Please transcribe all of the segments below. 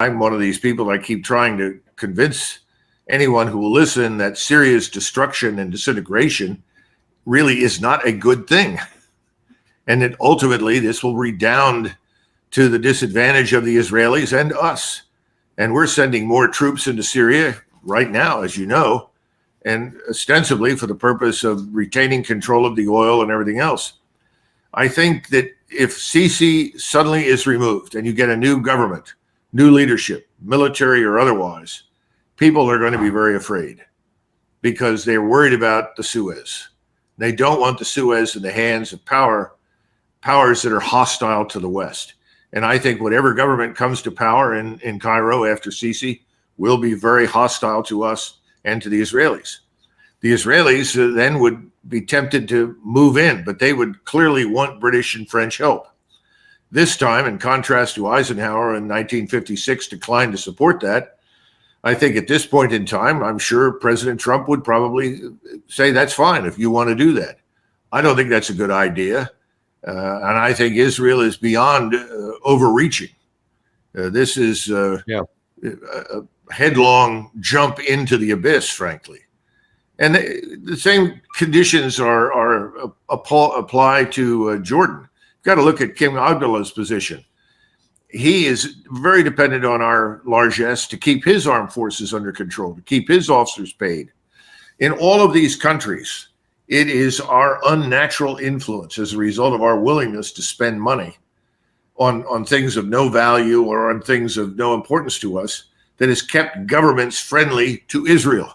I'm one of these people that keep trying to convince anyone who will listen that Syria's destruction and disintegration really is not a good thing. And that ultimately this will redound to the disadvantage of the Israelis and us. And we're sending more troops into Syria right now, as you know, and ostensibly for the purpose of retaining control of the oil and everything else. I think that if Sisi suddenly is removed and you get a new government, new leadership, military or otherwise, people are going to be very afraid because they're worried about the Suez. They don't want the Suez in the hands of powers that are hostile to the West. And I think whatever government comes to power in Cairo after Sisi will be very hostile to us and to the Israelis. The Israelis then would be tempted to move in, but they would clearly want British and French help. This time, in contrast to Eisenhower in 1956 declined to support that, I think at this point in time, I'm sure President Trump would probably say that's fine if you want to do that. I don't think that's a good idea. And I think Israel is beyond overreaching. This is a headlong jump into the abyss, frankly. And the same conditions apply to Jordan. You've got to look at King Abdullah's position. He is very dependent on our largesse to keep his armed forces under control, to keep his officers paid. In all of these countries, it is our unnatural influence as a result of our willingness to spend money on things of no value or on things of no importance to us that has kept governments friendly to Israel.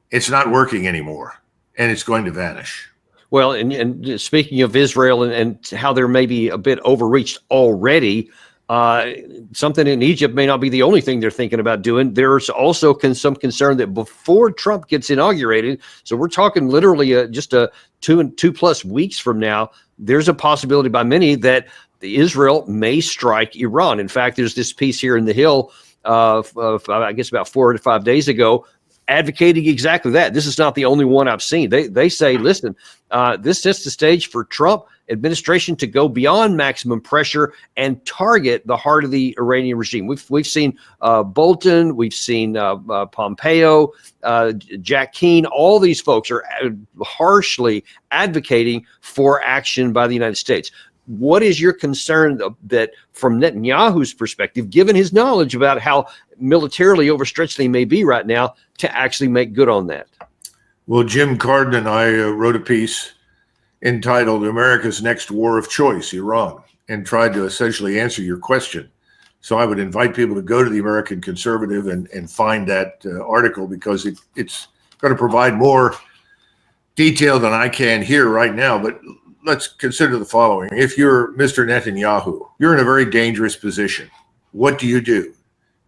It's not working anymore, and it's going to vanish. Well, and speaking of Israel and how they're maybe a bit overreached already, something in Egypt may not be the only thing they're thinking about doing. There's also some concern that before Trump gets inaugurated, so we're talking literally just 2+ weeks from now, there's a possibility by many that Israel may strike Iran. In fact, there's this piece here in The Hill, I guess about 4 to 5 days ago, advocating exactly that. This is not the only one I've seen. They say, listen, this sets the stage for Trump administration to go beyond maximum pressure and target the heart of the Iranian regime. We've seen Bolton, we've seen Pompeo, Jack Keane. All these folks are harshly advocating for action by the United States. What is your concern that from Netanyahu's perspective, given his knowledge about how militarily overstretched they may be right now, to actually make good on that? Well, Jim Carden and I wrote a piece entitled America's Next War of Choice, Iran, and tried to essentially answer your question. So I would invite people to go to the American Conservative and find that article, because it's going to provide more detail than I can here right now. But let's consider the following. If you're Mr. Netanyahu, you're in a very dangerous position. What do?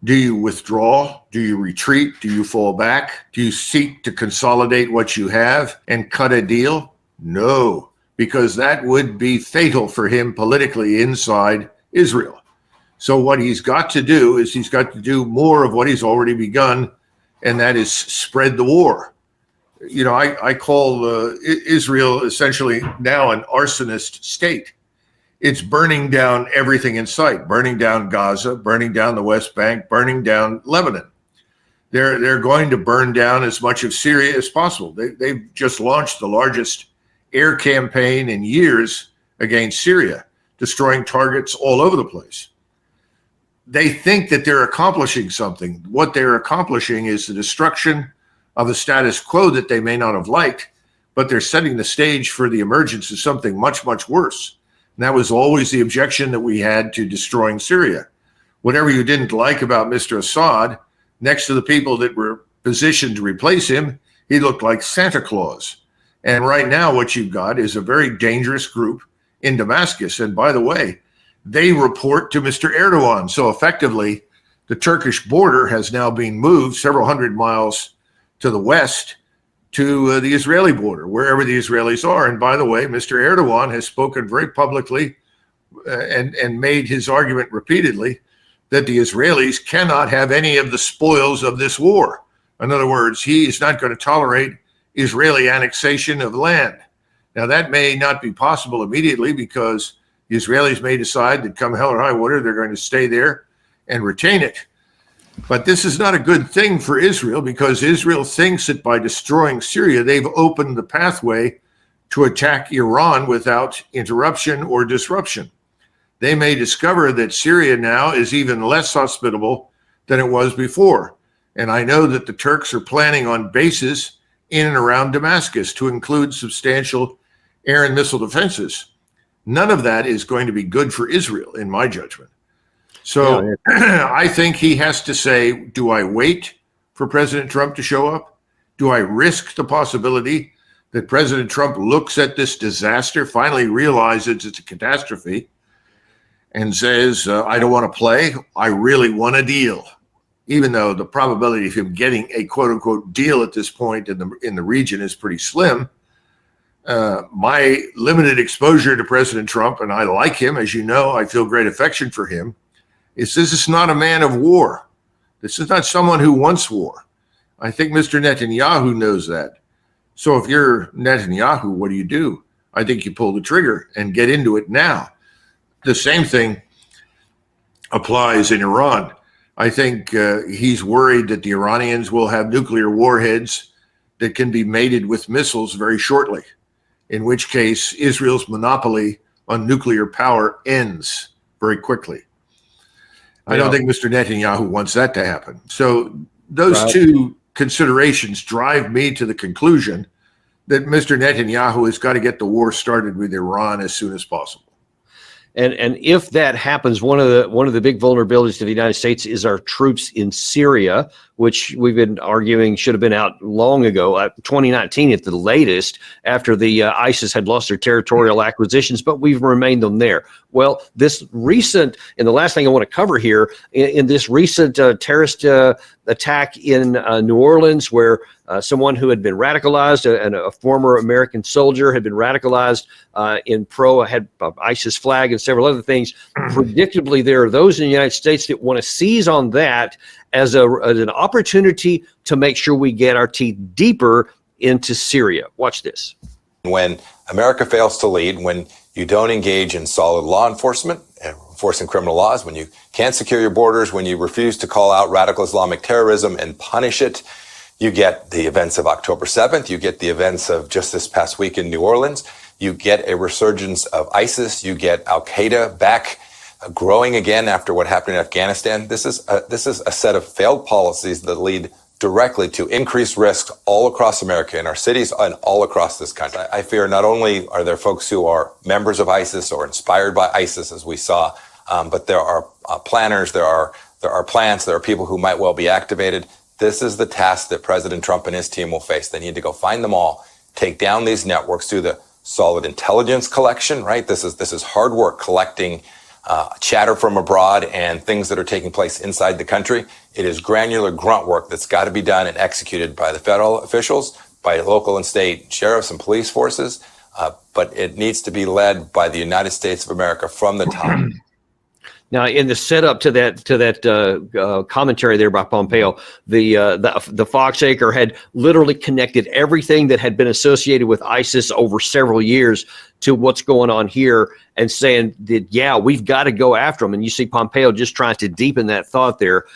Do you withdraw? Do you retreat? Do you fall back? Do you seek to consolidate what you have and cut a deal? No, because that would be fatal for him politically inside Israel. So what he's got to do is he's got to do more of what he's already begun, and that is spread the war. You know, I call Israel essentially now an arsonist state. It's burning down everything in sight, burning down Gaza, burning down the West Bank, burning down Lebanon. They're going to burn down as much of Syria as possible. They've just launched the largest air campaign in years against Syria, destroying targets all over the place. They think that they're accomplishing something. What they're accomplishing is the destruction of a status quo that they may not have liked, but they're setting the stage for the emergence of something much, much worse. And that was always the objection that we had to destroying Syria. Whatever you didn't like about Mr. Assad, next to the people that were positioned to replace him, he looked like Santa Claus. And right now what you've got is a very dangerous group in Damascus. And by the way, they report to Mr. Erdogan. So effectively, the Turkish border has now been moved several hundred miles to the west to the Israeli border, wherever the Israelis are. And by the way, Mr. Erdogan has spoken very publicly and made his argument repeatedly that the Israelis cannot have any of the spoils of this war. In other words, he is not going to tolerate Israeli annexation of land. Now, that may not be possible immediately, because the Israelis may decide that come hell or high water, they're going to stay there and retain it. But this is not a good thing for Israel, because Israel thinks that by destroying Syria, they've opened the pathway to attack Iran without interruption or disruption. They may discover that Syria now is even less hospitable than it was before. And I know that the Turks are planning on bases in and around Damascus to include substantial air and missile defenses. None of that is going to be good for Israel, in my judgment. So I think he has to say, do I wait for President Trump to show up? Do I risk the possibility that President Trump looks at this disaster, finally realizes it's a catastrophe, and says, I don't want to play, I really want a deal? Even though the probability of him getting a quote unquote deal at this point in the region is pretty slim. My limited exposure to President Trump, and I like him, as you know, I feel great affection for him, is this is not a man of war. This is not someone who wants war. I think Mr. Netanyahu knows that. So if you're Netanyahu, what do? I think you pull the trigger and get into it now. The same thing applies in Iran. I think he's worried that the Iranians will have nuclear warheads that can be mated with missiles very shortly, in which case Israel's monopoly on nuclear power ends very quickly. I don't think Mr. Netanyahu wants that to happen. So those two considerations drive me to the conclusion that Mr. Netanyahu has got to get the war started with Iran as soon as possible. And if that happens, one of the big vulnerabilities to the United States is our troops in Syria, which we've been arguing should have been out long ago, 2019 at the latest, after the ISIS had lost their territorial acquisitions, but we've remained them there. Well, this recent, and the last thing I want to cover here, in this recent terrorist attack in New Orleans, where someone who had been radicalized, and a former American soldier had been radicalized in had ISIS flag and several other things. Predictably, there are those in the United States that want to seize on that as an opportunity to make sure we get our teeth deeper into Syria. Watch this. When America fails to lead, when you don't engage in solid law enforcement and enforcing criminal laws, when you can't secure your borders, when you refuse to call out radical Islamic terrorism and punish it, you get the events of October 7th, you get the events of just this past week in New Orleans, you get a resurgence of ISIS, you get Al-Qaeda back growing again after what happened in Afghanistan. This is a set of failed policies that lead directly to increased risk all across America, in our cities and all across this country. I fear not only are there folks who are members of ISIS or inspired by ISIS, as we saw, but there are planners, there are plants, there are people who might well be activated. This is the task that President Trump and his team will face. They need to go find them all, take down these networks, do the solid intelligence collection, right? This is hard work, collecting chatter from abroad and things that are taking place inside the country. It is granular grunt work that's got to be done and executed by the federal officials, by local and state sheriffs and police forces, but it needs to be led by the United States of America from the top. Now, in the setup to that commentary there by Pompeo, the Foxacre had literally connected everything that had been associated with ISIS over several years to what's going on here, and saying that, yeah, we've got to go after them. And you see Pompeo just trying to deepen that thought there.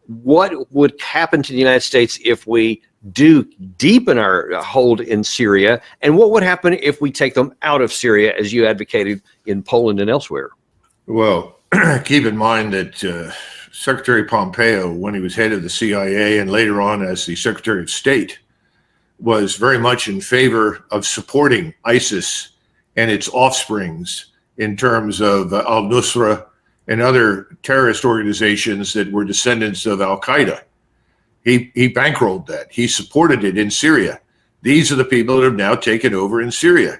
What would happen to the United States if we do deepen our hold in Syria? And what would happen if we take them out of Syria, as you advocated in Poland and elsewhere? Well, keep in mind that Secretary Pompeo, when he was head of the CIA and later on as the Secretary of State, was very much in favor of supporting ISIS and its offsprings in terms of al-Nusra and other terrorist organizations that were descendants of al-Qaeda. He bankrolled that. He supported it in Syria. These are the people that have now taken over in Syria.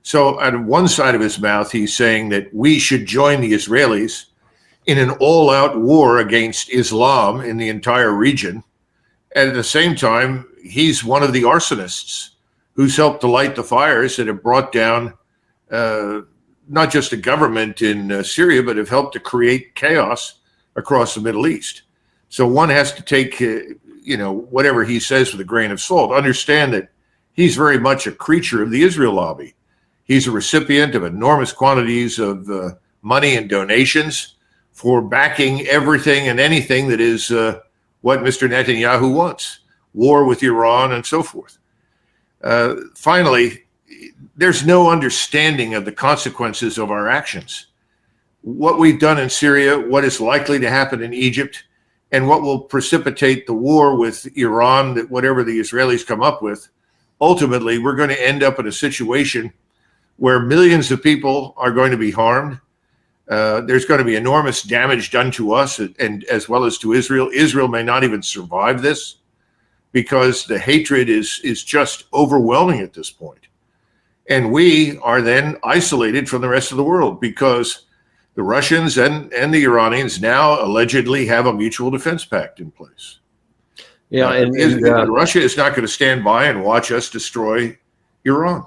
So on one side of his mouth, he's saying that we should join the Israelis in an all-out war against Islam in the entire region. And at the same time, he's one of the arsonists who's helped to light the fires that have brought down not just a government in Syria, but have helped to create chaos across the Middle East. So one has to take, whatever he says with a grain of salt. Understand that he's very much a creature of the Israel lobby. He's a recipient of enormous quantities of money and donations for backing everything and anything that is what Mr. Netanyahu wants, war with Iran and so forth. Finally, there's no understanding of the consequences of our actions. What we've done in Syria, what is likely to happen in Egypt, and what will precipitate the war with Iran, that whatever the Israelis come up with, ultimately we're going to end up in a situation where millions of people are going to be harmed. There's going to be enormous damage done to us and as well as to Israel. Israel may not even survive this because the hatred is just overwhelming at this point. And we are then isolated from the rest of the world because the Russians and the Iranians now allegedly have a mutual defense pact in place. Yeah, Russia is not going to stand by and watch us destroy Iran.